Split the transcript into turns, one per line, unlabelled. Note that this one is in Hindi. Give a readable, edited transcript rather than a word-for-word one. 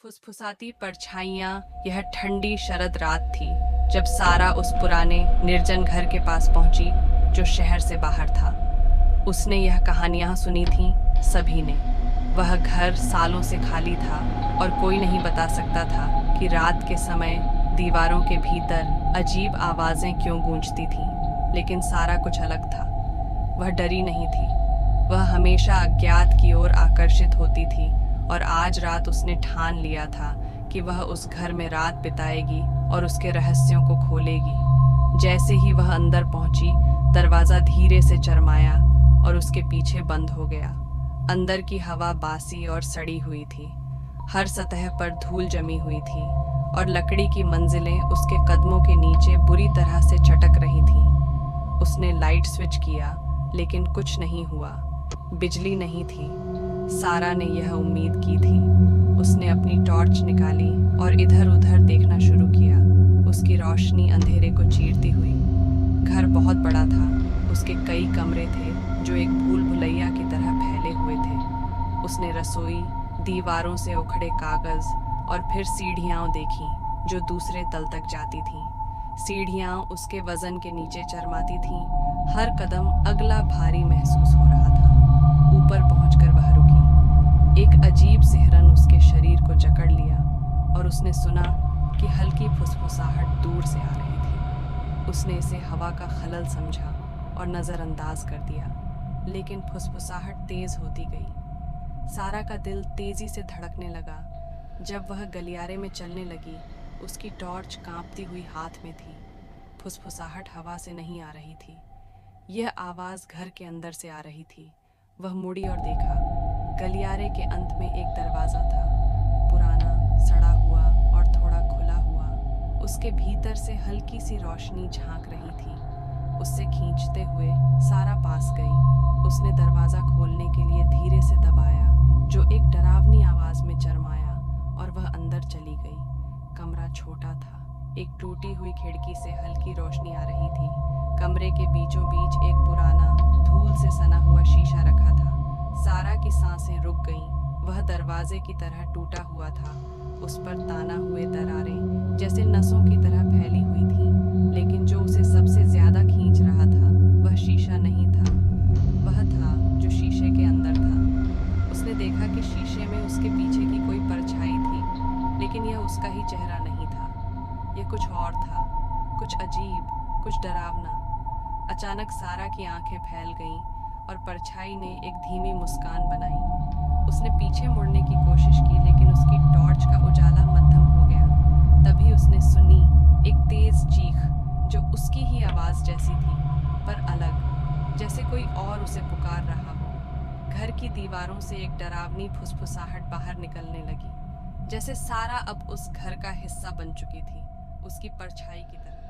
फुसफुसाती परछाइयाँ। यह ठंडी शरद रात थी जब सारा उस पुराने निर्जन घर के पास पहुंची जो शहर से बाहर था। उसने यह कहानियां सुनी थीं सभी ने। वह घर सालों से खाली था और कोई नहीं बता सकता था कि रात के समय दीवारों के भीतर अजीब आवाज़ें क्यों गूंजती थीं। लेकिन सारा कुछ अलग था। वह डरी नहीं थी। वह हमेशा अज्ञात की ओर आकर्षित होती थी और आज रात उसने ठान लिया था कि वह उस घर में रात बिताएगी और उसके रहस्यों को खोलेगी। जैसे ही वह अंदर पहुंची, दरवाज़ा धीरे से चरमाया और उसके पीछे बंद हो गया। अंदर की हवा बासी और सड़ी हुई थी। हर सतह पर धूल जमी हुई थी और लकड़ी की मंजिलें उसके कदमों के नीचे बुरी तरह से चटक रही थीं। उसने लाइट स्विच किया लेकिन कुछ नहीं हुआ। बिजली नहीं थी। सारा ने यह उम्मीद की थी। उसने अपनी टॉर्च निकाली और इधर उधर देखना शुरू किया। उसकी रोशनी अंधेरे को चीरती हुई। घर बहुत बड़ा था। उसके कई कमरे थे जो एक भूल भुलैया की तरह फैले हुए थे। उसने रसोई, दीवारों से उखड़े कागज और फिर सीढ़ियाँ देखीं जो दूसरे तल तक जाती थीं। सीढ़ियाँ उसके वजन के नीचे चरमाती थीं। हर कदम अगला भारी महसूस हो रहा था। ऊपर पहुंचकर वह रुकी। एक अजीब सिहरन उसके शरीर को जकड़ लिया और उसने सुना कि हल्की फुसफुसाहट दूर से आ रही थी। उसने इसे हवा का खलल समझा और नज़रअंदाज कर दिया। लेकिन फुसफुसाहट तेज होती गई। सारा का दिल तेजी से धड़कने लगा। जब वह गलियारे में चलने लगी, उसकी टॉर्च कांपती हुई हाथ में थी। फुसफुसाहट हवा से नहीं आ रही थी। यह आवाज़ घर के अंदर से आ रही थी। वह मुड़ी और देखा। गलियारे के अंत में एक दरवाज़ा था, पुराना, सड़ा हुआ और थोड़ा खुला हुआ। उसके भीतर से हल्की सी रोशनी झांक रही थी। उससे खींचते हुए सारा पास गई। उसने दरवाज़ा खोलने के लिए धीरे से दबाया, जो एक डरावनी आवाज़ में चरमाया, और वह अंदर चली गई। कमरा छोटा था। एक टूटी हुई खिड़की से हल्की रोशनी आ रही थी। कमरे के बीचों बीच एक पुराना, धूल से सना हुआ शीशा रखा था। सारा की सांसें रुक गईं। वह दरवाजे की तरह टूटा हुआ था। उस पर ताना हुए दरारें जैसे नसों की तरह फैली हुई थीं। लेकिन जो उसे सबसे ज्यादा खींच रहा था वह शीशा नहीं था। वह था जो शीशे के अंदर था। उसने देखा कि शीशे में उसके पीछे की कोई परछाई थी, लेकिन यह उसका ही चेहरा नहीं था। यह कुछ और था, कुछ अजीब, कुछ डरावना। अचानक सारा की आंखें फैल गईं और परछाई ने एक धीमी मुस्कान बनाई। उसने पीछे मुड़ने की कोशिश की, लेकिन उसकी टॉर्च का उजाला मद्धम हो गया। तभी उसने सुनी एक तेज चीख जो उसकी ही आवाज़ जैसी थी, पर अलग, जैसे कोई और उसे पुकार रहा हो। घर की दीवारों से एक डरावनी फुसफुसाहट बाहर निकलने लगी, जैसे सारा अब उस घर का हिस्सा बन चुकी थी, उसकी परछाई की तरह।